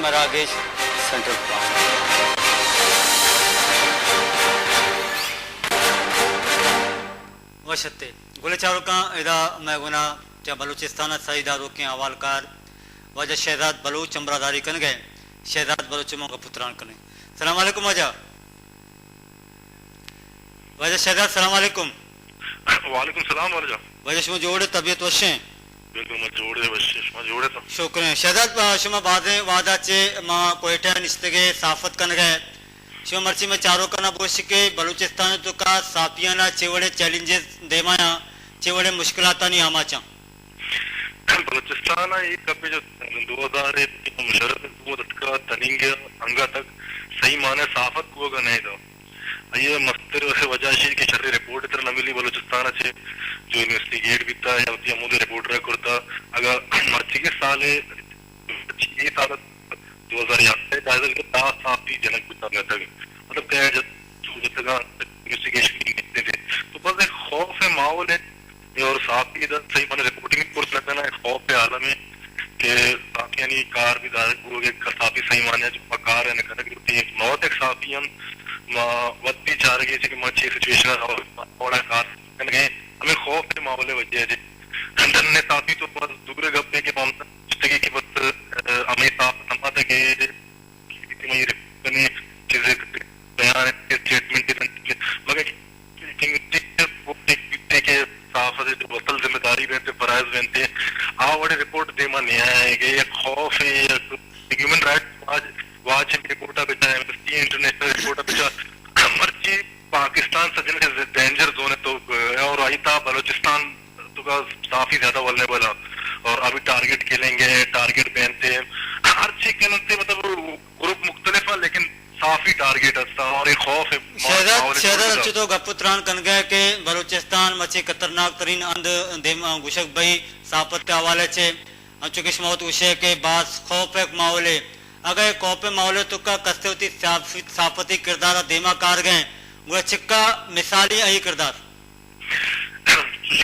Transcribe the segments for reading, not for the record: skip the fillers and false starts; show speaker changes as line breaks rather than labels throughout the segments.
मैं रागेश सेंट्रल वशते गुले चारों का इदा मैं गुना क्या बलूचिस्तान सईदारों के हवालकार वजह शहजाद बलूच चमरादारी कन गए शहजाद बलूचमों का पुत्रान कने सलाम अलैकुम वजह शहजाद सलाम अलैकुम
वालेकुम सलाम वरजा
वजह शुमा जोड़े तबीयत वशे
बिल्कुल मैं जोड़े वशे शुमा जोड़े तो
शुक्रिया शहजाद शुमा बादे वादा चे मां कोयटा निस्तगे साफत कन गए शुमा मर्ची में चारों कना बोश के बलूचिस्तान तो का सापियाना चेवड़े चैलेंजेस देमाया चेवड़े मुश्किलाता नहीं आमाचा
बलूचिस्तान ये कभी जो 2000 मुशर्रफ हुकूमत का तनिंग अंगा तक सही माने साफत को नहीं दो ये मस्तर से वजह से कि शर्री रिपोर्ट इतर न मिली बलूचिस्तान से जो इन्वेस्टिगेट बीता या उती अमूद रिपोर्टर करता अगर मर्ची के साले ये साल 2011 दायदल के दास साफी जनक बीता में तक मतलब क्या जब तक इन्वेस्टिगेशन नहीं थे तो बस एक खौफ है माहौल है और साफी इधर सही माने रिपोर्टिंग कोर्स लगता है खौफ है आलम है कि साफी यानी कार भी दायद को एक साफी सही माने जो पकार है न करके होती है मौत एक साफियन वत्ती चाह रही है कि मच्छी सिचुएशन थोड़ा खास गए हमें खौफ है माहौल वजह है धन ने साफी तो बस दूसरे गप्पे के मामला जिंदगी की बस हमें साफ समझ के ये ने चीजें बयान स्टेटमेंट मगर के साफ है जो वसल जिम्मेदारी रहते फराइज रहते आवड़े रिपोर्ट दे मन है कि ये खौफ है ह्यूमन राइट्स आज वाच रिपोर्ट बेचा एमनेस्टी इंटरनेशनल रिपोर्ट बेचा मर्ची पाकिस्तान सजन के डेंजर जोन है तो और आई था बलूचिस्तान तो का काफी ज्यादा वल्नरेबल है और अभी टारगेट खेलेंगे टारगेट पहनते हैं हर चीज के मतलब ग्रुप मुख्तलिफ है लेकिन काफी टारगेट है और एक खौफ है
शहजाद तो गपुत्रान कन गए के बलूचिस्तान मचे खतरनाक तरीन अंध गुशक भाई सापत के हवाले से चुकिश मौत उशे के बाद खौफ एक माहौल अगर कौपे माहौल तो का कस्ते होती सापती किरदार देमा कार गए वो चिक्का मिसाली आई किरदार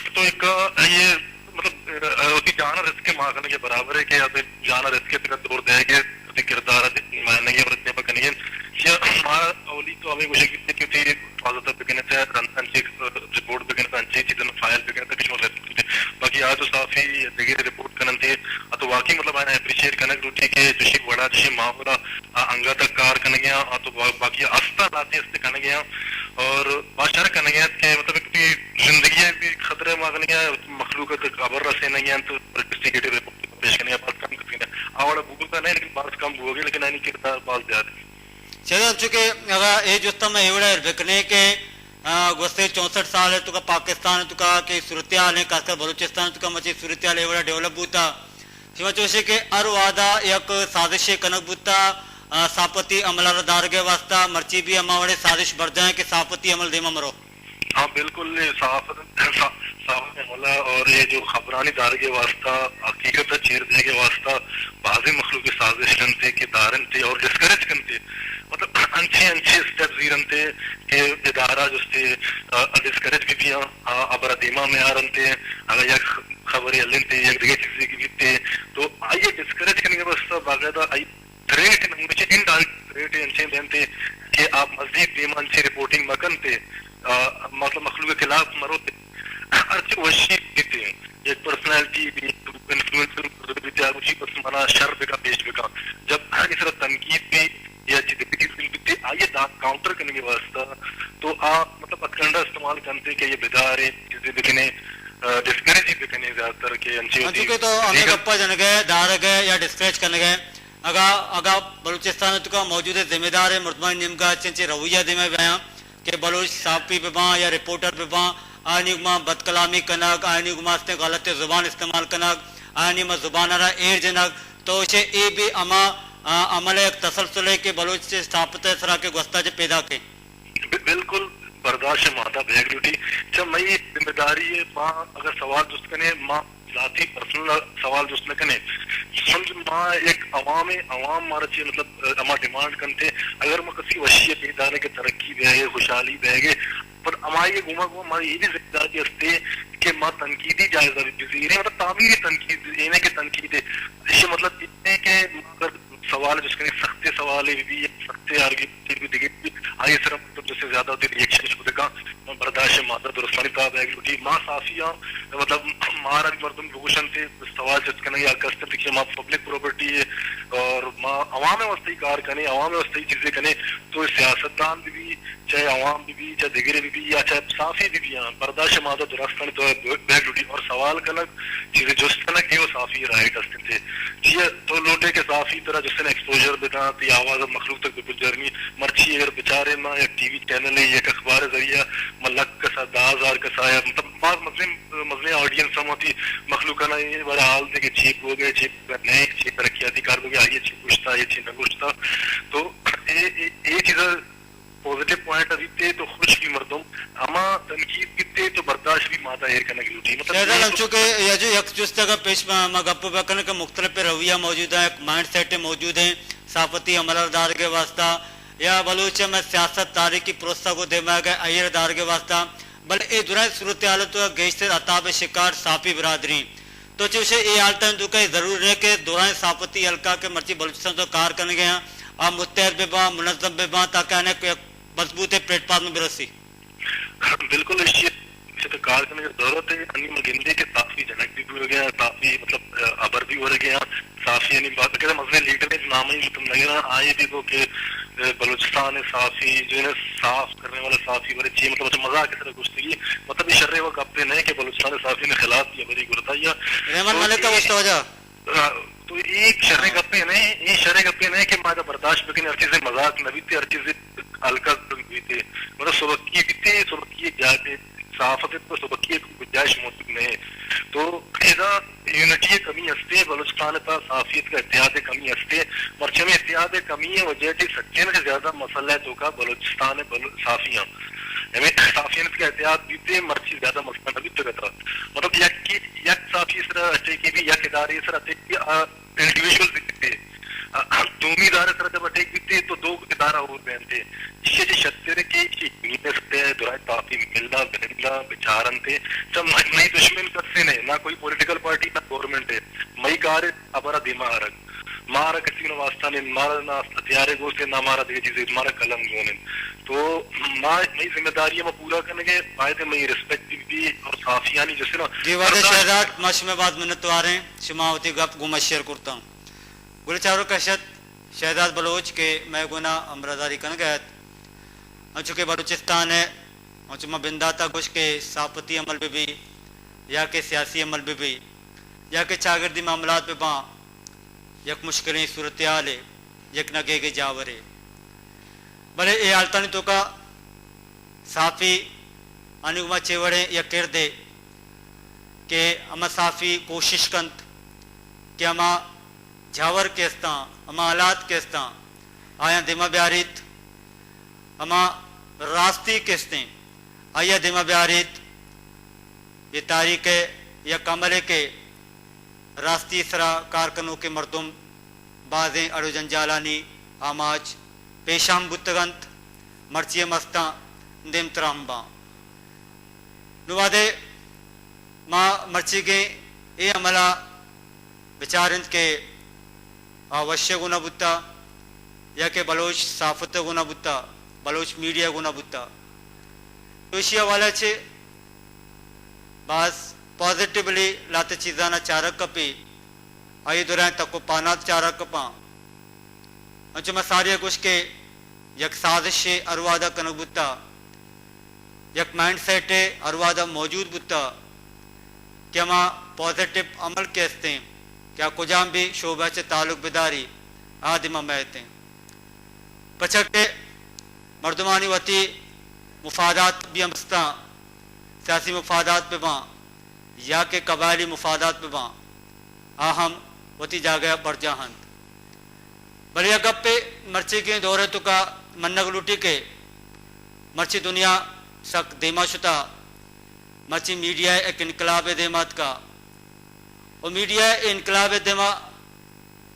तो एक ये मतलब उसकी जाना रिस्क के मांगने के बराबर है कि अब जाना रिस्क के तौर देंगे किरदार मानने के बरतने पर करेंगे या हमारा ओली तो हमें कुछ की थी फाजत बिकने से अंची रिपोर्ट बिकने से अंची चीज़ फाइल बिकने से कुछ मतलब बाकी आज तो साफी देखिए रिपोर्ट करने थे तो वाकई मतलब मैंने अप्रिशिएट करने रूटी के जिसे बड़ा जिसे माहौला अंगा तक कार करने गया तो बाकी आस्था लाते इससे करने गया और बादशाह करने गया कि मतलब क्योंकि जिंदगी भी खतरे मांगने गया मखलूक खबर रसे नहीं गया तो इन्वेस्टिगेटिव रिपोर्ट पेश करने बात कम करते आवड़ा गूगल का नहीं लेकिन बात कम होगी लेकिन नहीं किरदार बात ज्यादा
चलो चूंकि अगर ये जो तम एवढे बिकने के गुस्से 64 साल है तुका पाकिस्तान तुका के सूरत हाल है खासकर बलूचिस्तान तुका मची सूरत हाल एवढा डेव्हलप होता शिवा चोशे के अर वादा एक साजिश कनक बुता सापती अमलार दारगे वास्ता मर्ची भी अमावड़े साजिश बढ़ जाए कि सापती अमल देमा मरो
हाँ बिल्कुल साफ हमला और ये जो खबरानी दारगे वास्ता हकीकत चीर दे के वास्ता बाजी मखलूक की साजिश थे कि दारन थे और डिस्करेज करते मतलब अच्छे स्टेप जीरन थे कि इदारा जो थे डिस्करेज भी दिया अब दिमा में आ रहे थे अगर यह खबर अल्लन थे एक जगह चीजें की भी थे तो आइए डिस्करेज करने के वास्ता बाकायदा आई थ्रेट मुझे इनडायरेक्ट थ्रेट अच्छे देते कि आप मजीद दिमा अच्छी रिपोर्टिंग मकन थे मतलब मखलूक के खिलाफ मरो थे अच्छे वशी थे एक पर्सनैलिटी भी इन्फ्लुएंसर भी थे उसी पर मना शर बिका पेश बिका जब इस तरह तनकीद भी या अच्छी आइए काउंटर करने के वास्ता तो आप मतलब अखंडा इस्तेमाल करते कि ये बिदार चीजें दिखने डिस्करेज ही दिखने ज्यादातर के
अंची तो हमें गप्पा जन गए दार गए या डिस्करेज करने गए अगा बलूचिस्तान का मौजूद जिम्मेदार है मुर्तमान निमका अच्छे रवैया दे में बयां कि बलोच साफी बिबा या रिपोर्टर बिबा आनी गुमा बदकलामी कनक आनी गुमा से गलत जुबान इस्तेमाल कनक आनी में जुबान रहा एर जनक तो उसे ए भी अमा अमल एक तसलसल के बलोच से स्थापित सरा के गुस्ता से पैदा के
बिल्कुल बर्दाश्त माता बैग ड्यूटी जब मैं जिम्मेदारी है माँ अगर सवाल दुस्त कने माँ जाती पर्सनल सवाल दुस्त कने समझ माँ एक अवाम मारा चाहिए मतलब अमा डिमांड करते अगर मैं किसी वशी पैदाने के तरक्की बहेगे खुशहाली बहेगे पर हमारी घुमा घुमा हमारी ये भी जिम्मेदारी हस्ते कि माँ तनकीदी जायजा भी मतलब तामीरी तनकीद इन्हें के तनकीद है इससे मतलब इतने के अगर सवाल سوال جس کے سخت سوال بھی سخت آرگیومنٹ بھی دیگه آئی سر مطلب جس سے زیادہ ہوتی ریئیکشن شده کا برداشت مادہ درستانی تا بیگ لوٹی ما صافیاں مطلب مارا بھی مردم بگوشن تھے سوال جس کنے یا کسٹم دیکھئے ما پبلک پروپرٹی ہے اور ما عوام وسطی کار کنے عوام وسطی چیزیں کنے تو سیاستدان بھی چاہے عوام بھی چاہے دیگر بھی یا چاہے صافی بھی برداشت مادہ درستانی تو بیگ لوٹی اور سوال کنک چیزیں جس کنک یہ صافی رائٹ ہستن تھے یہ تو لوٹے کے صافی طرح جس نے ایکسپوجر دیتا تی آواز مخلوق تک بالکل جرمی مرچی اگر بچارے ماں یا ٹی وی چینل ہے یا اخبار ذریعہ ملک کسا دازار کسا یا مطلب بعض مزلے آڈینس ہم ہوتی مخلوق نا یہ بڑا حال تھے کہ چیپ ہو گئے چیپ نئے چیپ ترقیاتی کار ہو گیا یہ چیپ پوچھتا یہ چیپ نہ پوچھتا تو یہ چیز پوزیٹیو پوائنٹ ابھی تھے تو خوش بھی مردم اما تنقید بھی تھے تو برداشت بھی مادہ ایر کرنے کی لوٹی
مطلب چونکہ یہ جو یک جس کا پیش گپ بکنے کے مختلف رویہ موجود ہیں مائنڈ سیٹ موجود ہیں صحافتی عملدار کے واسطہ یا بلوچ میں سیاست تاریخی پروسہ کو دماغ ہے ایر دار کے واسطہ بل اے دوران صورتحالت گیشتر عطاب شکار صافی برادری تو چوشے یہ حالتیں تو کہ ضرور ہے کہ دوران صحافتی حلقہ کے مرچی بلوچستان تو کار کرنے گئے ہیں آپ متحد بے باں منظم بے باں تاکہ انہیں مضبوط پلیٹ فارم میں برسی
بالکل سے کار کرنے کی ضرورت ہے یعنی مگندے کے صافی جنک بھی ہو گیا صافی مطلب ابر بھی ہو رہے گیا صافی یعنی بات کہتے ہیں مسئلے لیڈر نے نام ہی مطلب نگران آئے بھی تو کہ بلوچستان صافی جو ہے صاف کرنے والا صافی بڑے چیئے مطلب اچھا مزاق کی طرح گشتگی مطلب یہ شرح وقت اپنے نہیں کہ بلوچستان صافی نے خلاف کیا بڑی گرتائیا
رحمان ملک کا مستوجہ
تو ایک شرح گپے نہیں یہ شرح گپے نہیں کہ ماذا برداشت بکنے ہر چیزیں مزاق نہ بھی تھے ہر چیزیں ہلکا بھی تھے مطلب سبقی بھی تھے سبقی جاتے صحافت تو سبقی گنجائش موجود نہیں تو ایسا یونٹی کمی ہستے بلوچستان تا صحافیت کا اتحاد کمی ہستے مرچے میں اتحاد کمی ہے وجہ سے سچین سے زیادہ مسئلہ ہے تو کا بلوچستان صحافیاں صحافیت کا اتحاد بھی تھے مرچی زیادہ مسئلہ بھی تھا مطلب یک صحافی اس طرح اچھے کی بھی یک ادارے اس طرح اچھے کی انڈیویجول دکھتے دومی ادارے سر جب اٹیک بھی تھے تو دو ادارہ اور بہن تھے یہ جو شتر کے سکتے ہیں دورائے تعفی ملنا بہننا بچارن تھے سب نئی دشمن کرتے نہیں نہ کوئی پولیٹیکل پارٹی نہ گورنمنٹ ہے مئی کار ابرا دماغ مارا کسی نے واسطہ نہیں مارا نہ ہتھیارے گو سے نہ مارا دیکھے چیزیں مارا قلم گو نے تو نئی ذمہ داری میں پورا کرنے کے فائدے میں رسپیکٹ بھی اور صافیانی جیسے نا
جی وعدہ شہزاد ماشی میں بعد منت تو آ رہے ہیں شماوتی گپ گمہ شیئر کرتا ہوں گل چاروں کشت شہزاد بلوچ کے میں گنا امراداری کن گیت چونکہ بلوچستان ہے چما بنداتا گوش کے صحافتی عمل پہ بھی یا کہ سیاسی عمل پہ بھی یا کہ چاگردی معاملات پہ باں یک مشکلیں صورتحال ہے یک نگے کے جاورے بھلے اے حالتانی تو کا صحافی انگما چیوڑے یا کردے کہ اما صحافی کوشش کنت کہ اما جھاور کیستاں اما حالات کیستاں آیا دمہ بیاریت اما راستی کیستیں آیا دمہ بیاریت یہ تاریخ یا کمرے کے راستی سرا کارکنوں کے مردم بازیں اڑو جنجالانی آماج پیشام بتگنت مرچی مستاں دم ترامباں نوادے ماں مرچی کے اے عملہ بچارند کے آوشی گنا بتا یا کہ بلوچ صحافت گنا بتا بلوچ میڈیا گنا بتا تو اسی حوالہ چھے بعض پازیٹیولی لاتے چیزانا چارک کپی آئی دوران تکو پانات چارک کپاں انچو میں ساری کچھ کے یک سازش اروادہ کنک بتا یک مائنڈ سیٹ اروادہ موجود بتا کہ ہما پازیٹیو عمل کیستے ہیں کیا کجام بھی شعبہ سے تعلق بداری آدمہ مہتے ہیں پچھک کے مردمانی وطی مفادات بھی ہمستا سیاسی مفادات پہ باں یا کہ قبائلی مفادات پہ باں آہم وطی جاگیا برجاہند بلیا گپ پہ مرچی کے دورے تو کا منگ لوٹی کے مرچی دنیا سک دیما شتا مرچی میڈیا ایک انقلاب دیمات کا اور میڈیا انقلاب دیما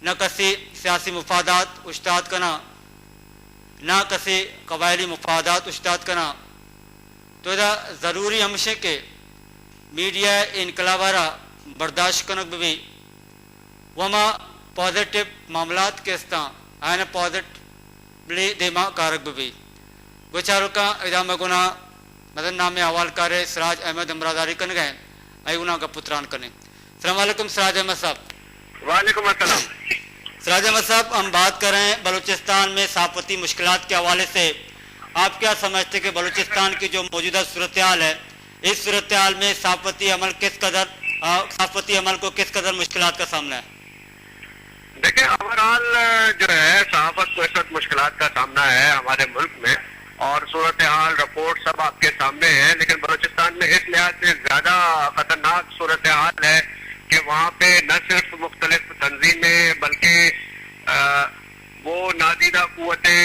نہ کسی سیاسی مفادات اشتاد کنا نہ کسی قبائلی مفادات اشتاد کنا تو ادا ضروری ہمشے کہ میڈیا انقلابارا برداشت کنک بھی وما پازیٹیو معاملات کے استاں ఆయన पॉजिटिवली देमा कारक भी गोचारुका इदाम गुना मदन नामे हवाल करे सिराज अहमद अमरादारी कन गए अयुना का पुत्रान कने। अस्सलाम वालेकुम सिराज अहमद साहब।
वालेकुम अस्सलाम।
सिराज अहमद साहब, हम बात कर रहे हैं बलूचिस्तान में साफती मुश्किलात के हवाले से। आप क्या समझते कि बलूचिस्तान की जो मौजूदा सूरत हाल है, इस सूरत हाल में साफती अमल को किस कदर मुश्किलात का सामना है?
देखिए, ओवरऑल जो है सहाफत को इस वक्त मुश्किलात का सामना है हमारे मुल्क में, और सूरत हाल रिपोर्ट सब आपके सामने है। लेकिन बलूचिस्तान में इस लिहाज से ज्यादा खतरनाक सूरत हाल है कि वहाँ पे न सिर्फ मुख्तलिफ तंजीमें बल्कि वो नादीदा कुव्वतें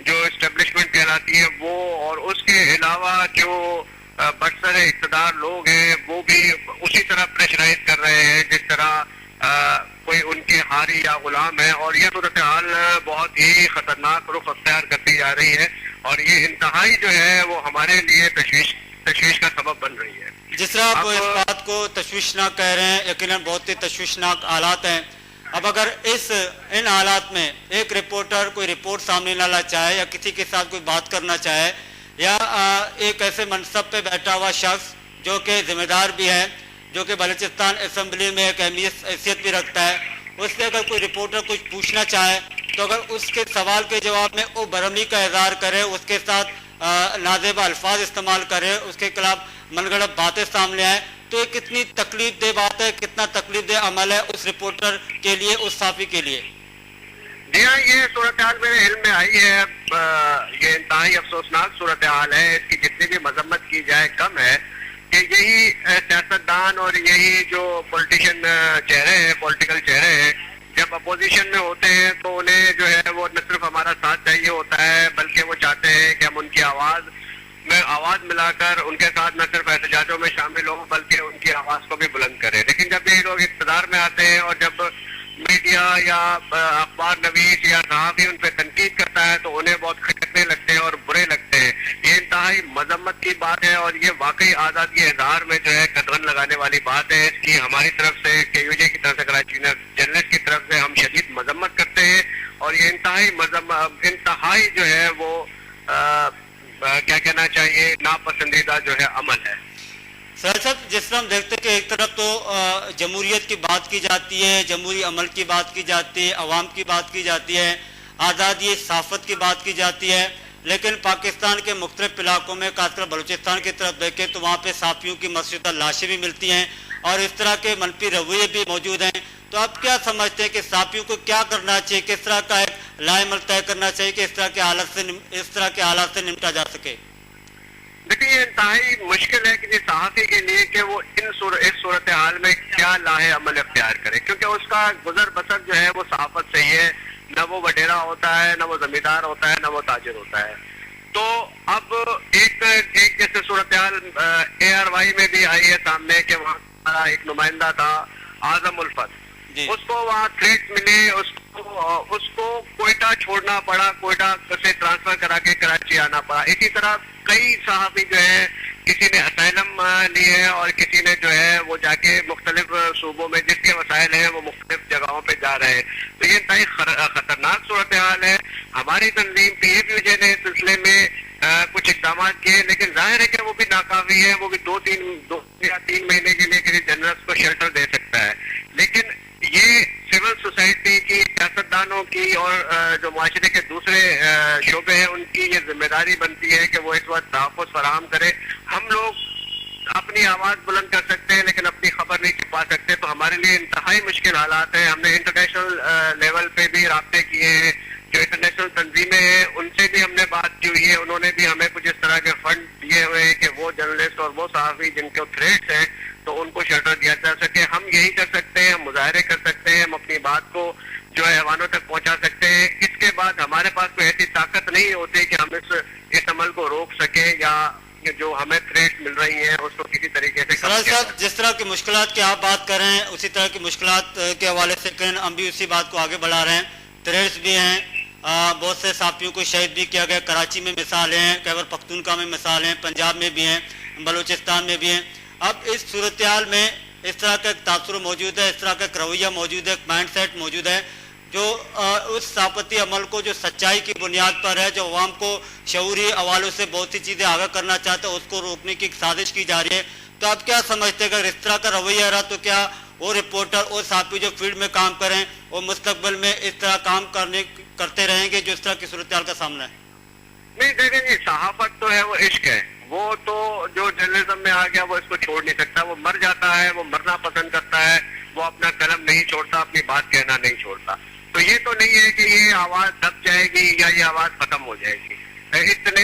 जो इस्टेब्लिशमेंट कहलाती है वो, और उसके अलावा जो बरसर इक़्तिदार लोग हैं वो भी उसी तरह प्रेशराइज कर रहे हैं जिस तरह कोई उनके हारी या गुलाम है। और ये सूरत हाल बहुत ही खतरनाक रुख अख्तियार करती जा रही है, और ये इंतहाई जो है वो हमारे लिए तशवीश का सबब बन रही है।
जिस तरह आप इस बात को तशवीशनाक कह रहे हैं, यकीनन बहुत ही तशवीशनाक हालात हैं। अब अगर इन हालात में एक रिपोर्टर कोई रिपोर्ट सामने लाना चाहे या किसी के साथ कोई बात करना चाहे, या एक ऐसे मनसब पे बैठा हुआ शख्स जो कि जिम्मेदार भी है, जो कि बलूचिस्तान असम्बली में एक हैसियत भी रखता है, उससे अगर कोई रिपोर्टर कुछ पूछना चाहे तो अगर उसके सवाल के जवाब में वो बरहमी का इज़हार करे, उसके साथ नाजेबा अल्फाज इस्तेमाल करे, उसके खिलाफ मनगढ़ंत बातें सामने आए, तो ये कितनी तकलीफ दे बात है, कितना तकलीफ दे अमल है उस रिपोर्टर के लिए, उस साफी के लिए।
जी हाँ, ये सूरत हाल मेरे इल्म में आई है। ये इंतहाई अफसोसनाक सूरत हाल है। इसकी जितनी भी मजम्मत की जाए कम है कि यही सियासतदान और यही जो पॉलिटिशियन चेहरे हैं, पॉलिटिकल चेहरे हैं, जब अपोजिशन में होते हैं तो उन्हें जो है वो न सिर्फ हमारा साथ चाहिए होता है बल्कि वो चाहते हैं कि हम उनकी आवाज़ मिलाकर उनके साथ न सिर्फ एहतजाजों में शामिल हों बल्कि उनकी आवाज़ को भी बुलंद करें। लेकिन जब ये लोग इक़्तिदार में आते हैं और जब मीडिया या अखबार नवीस या सहाफ़ी उन पर तनकीद करता है तो उन्हें बहुत खटकने लगते हैं और बुरे लगते हैं। ये इंतहाई मजम्मत की बात है, और ये वाकई आज़ादी इज़हार में जो है कदगन लगाने वाली बात है। इसकी हमारी तरफ से, KUJ की तरफ से, कराची जर्नलिस्ट की तरफ से हम शदीद मजम्मत करते हैं, और ये इंतहाई जो है वो क्या कहना चाहिए, नापसंदीदा जो है अमल है।
सर साहब, जिस तरह हम देखते हैं कि एक तरफ तो जमहूरियत की बात की जाती है, जमहूरी अमल की बात की जाती है, अवाम की बात की जाती है, आज़ादी सहाफ़त की बात की जाती है, लेकिन पाकिस्तान के मुख्तलिफ इलाकों में खासकर बलूचिस्तान की तरफ देखें तो वहाँ पे साफ़ियों की मशरूता लाशें भी मिलती हैं और इस तरह के मनफी रवैये भी मौजूद हैं। तो आप क्या समझते हैं कि साफ़ियों को क्या करना चाहिए, किस तरह का एक लाएमल तय करना चाहिए कि इस तरह के हालात से निपटा जा सके?
देखिए, ये इंतहाई मुश्किल है किसी सहाफ़ी के लिए कि वो इस सूरत हाल में क्या लाहे अमल इख्तियार करे, क्योंकि उसका गुजर बसर जो है वो सहाफ़त से ही है। न वो वडेरा होता है, न वो जमींदार होता है, न वो ताजिर होता है। तो अब एक जैसे सूरत हाल ARY में भी आई है सामने कि वहाँ हमारा एक नुमाइंदा था आजम उल्फत, उसको वहाँ थ्रेट मिले, उसको कोयटा छोड़ना पड़ा, कोयटा से ट्रांसफर करा के कराची आना पड़ा। इसी तरह कई सहाफ़ी जो है, किसी ने असैलम लिए है और किसी ने जो है वो जाके मुख्तलिफ सूबों में जिसके वसाइल हैं वो मुख्तलिफ जगहों पे जा रहे हैं। तो ये इंतहाई खतरनाक सूरत हाल है। हमारी तंजीम PFUJ ने इस सिलसिले में कुछ इकदाम किए, लेकिन जाहिर है कि वो भी नाकाफी है। वो भी 2 या 3 महीने के लिए किसी जर्नलिस्ट को शेल्टर दे सकता है, लेकिन ये सिविल सोसाइटी की, सियासतदानों की और जो माशरे के दूसरे शोबे हैं उनकी ये जिम्मेदारी बनती है कि वो इस वक्त तहफ़्फ़ुज़ फराहम करे। हम लोग अपनी आवाज़ बुलंद कर सकते हैं लेकिन अपनी खबर नहीं छुपा सकते, तो हमारे लिए इंतहाई मुश्किल हालात हैं। हमने इंटरनेशनल लेवल पे भी राब्ते किए हैं, जो इंटरनेशनल तंजीमें हैं उनसे भी हमने बात की हुई है। उन्होंने भी हमें कुछ इस तरह के फंड दिए हुए हैं कि वो जर्नलिस्ट और वो सहाफ़ी जिनके थ्रेट्स हैं तो उनको शेल्टर दिया जा सके। हम यही कर सकते हैं, हम मुजाहरे कर सकते हैं, हम अपनी बात को जो है ऐवानों तक पहुंचा सकते हैं। इसके बाद हमारे पास कोई ऐसी ताकत नहीं होती कि हम इस अमल को रोक सके या जो हमें थ्रेट मिल रही है उसको किसी तरीके से।
सराज साहब, जिस तरह की मुश्किलात की आप बात कर रहे हैं उसी तरह की मुश्किलात के हवाले से हम भी उसी बात को आगे बढ़ा रहे हैं। थ्रेट्स भी हैं, बहुत से साफियों को शहीद भी किया गया। कराची में मिसालें हैं, खैबर पख्तूनख्वा में मिसालें हैं, पंजाब में भी हैं, बलूचिस्तान में भी हैं। अब इस सूरत हाल में इस तरह का एक तासुर मौजूद है, इस तरह का एक रवैया मौजूद है, एक माइंड सेट मौजूद है। जो उस सहाफती अमल को जो सच्चाई की बुनियाद पर है, जो अवाम को शऊरी हवालों से बहुत सी चीज़ें आगाह करना चाहते हैं, उसको रोकने की एक साजिश की जा रही है। तो आप क्या समझते हैं, अगर इस तरह का रवैया रहा तो क्या वो रिपोर्टर और सहाफ़ी जो फील्ड में काम करें वो मुस्तकबिल में इस तरह काम करते रहेंगे जो इस तरह की सूरत हाल का सामना है?
नहीं देखें जी, सहाफत तो है वो इश्क है, वो तो जो जर्नलिज्म में आ गया वो इसको छोड़ नहीं सकता, वो मर जाता है, वो मरना पसंद करता है, वो अपना कलम नहीं छोड़ता, अपनी बात कहना नहीं छोड़ता। तो ये तो नहीं है कि ये आवाज दब जाएगी या ये आवाज खत्म हो जाएगी। इतने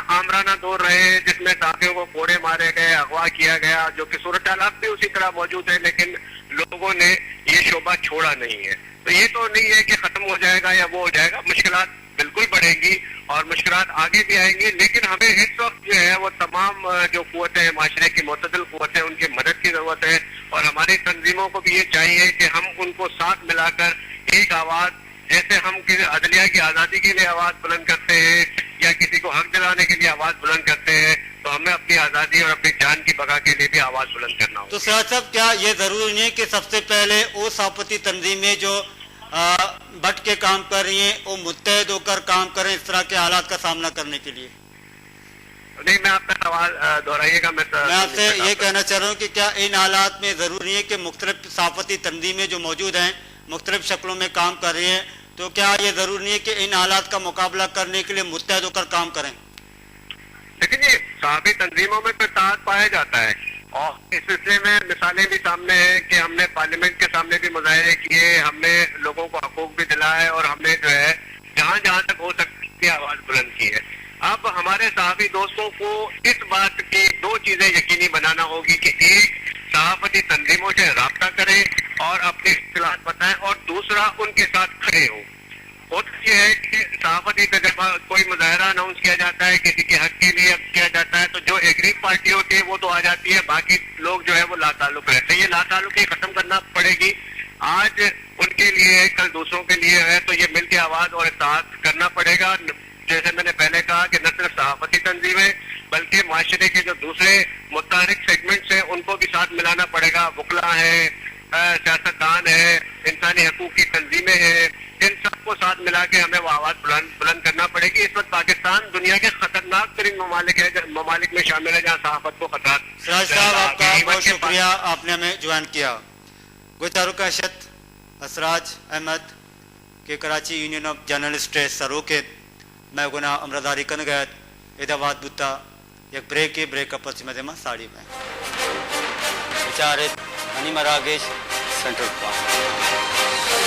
आमराना दौर रहे जिसमें साथियों को कोड़े मारे गए, अगवा किया गया, जो कि सूरत हाल अब भी उसी तरह मौजूद है, लेकिन लोगों ने ये शोबा छोड़ा नहीं है। तो ये तो नहीं है कि खत्म हो जाएगा या वो हो जाएगा, मुश्किलात बिल्कुल बढ़ेंगी और मुश्किलात आगे भी आएंगी, लेकिन हमें इस वक्त जो है वो तमाम जो कुव्वतें हैं, माशरे की मुतदिल कुव्वतें, उनकी मदद की जरूरत है और हमारी तंजीमों को भी ये चाहिए कि हम उनको साथ मिलाकर एक आवाज, जैसे हम किसी अदलिया की आजादी के लिए आवाज बुलंद करते हैं या किसी को हक दिलाने के लिए आवाज बुलंद करते हैं, तो हमें अपनी आजादी और अपनी जान की बका के लिए भी आवाज बुलंद करना होगा।
तो सिराज साहब, क्या ये जरूरी नहीं है कि सबसे पहले वो सहाफती तंजीमें जो बट के काम कर रही हैं वो मुत्तहद होकर काम करें इस तरह के हालात का सामना करने के लिए?
नहीं, मैं आपका सवाल दोहराइएगा। मैं
आपसे ये कहना चाह रहा हूँ कि क्या इन हालात में जरूरी है कि मुख्तलिफ सहाफती तंजीमें जो मौजूद हैं मुख्तलिफ शक्लों में काम कर रही है, तो क्या ये जरूरी नहीं है कि इन हालात का मुकाबला करने के लिए मुत्तहद होकर काम करें?
लेकिन ये सहाफी तंजीमों में तो इत्तेहाद पाया जाता है और इस सिलसिले में मिसालें भी सामने हैं कि हमने पार्लियामेंट के सामने भी मुजाहरे किए, हमने लोगों को हकूक भी दिलाए और हमने जो है जहाँ जहाँ तक हो सकती है आवाज बुलंद की है। अब हमारे सहाफी दोस्तों को इस बात की दो चीजें यकीनी बनाना होगी कि एक, सहाफती तंजीमों से राब्ता करें और अपनी इख्तिलाफ बताएं, और दूसरा उनके साथ खड़े हों। होता यह है कि सहाफती पे जब कोई मुजाहरा अनाउंस किया जाता है किसी के हक के लिए किया जाता है तो जो एग्रीड पार्टी होती है वो तो आ जाती है, बाकी लोग जो है वो लाताल्लुक रहते हैं। ये लाताल्लुकी खत्म करना पड़ेगी, आज उनके लिए है, कल दूसरों के लिए है, तो ये मिल के आवाज और इत्तेहाद करना पड़ेगा। जैसे मैंने पहले कहा कि न सिर्फ सहाफती तंजीमें बल्कि माशरे के जो दूसरे मुतारिक सेगमेंट्स हैं उनको भी साथ मिलाना पड़ेगा। वकला है, सियासतदान है, इंसानी हकूक की तंजीमें हैं, इन सबको साथ मिला के हमें वो आवाज बुलंद करना पड़ेगी। इस वक्त पाकिस्तान दुनिया के खतरनाक तरीन ममालिक में शामिल है जहाँ सहाफत को खतरा।
सिराज साहब, आपका बहुत शुक्रिया, आपने हमें ज्वाइन किया। गुजारुक अशत असराज अहमद के कराची यूनियन ऑफ जर्नलिस्ट सरोके मैं गुना अमरदारी कन गैत इदावाद बुता एक ब्रेक अपर सिमदमा साड़ी में विचारित मनी मरागेश सेंट्रल पार्क।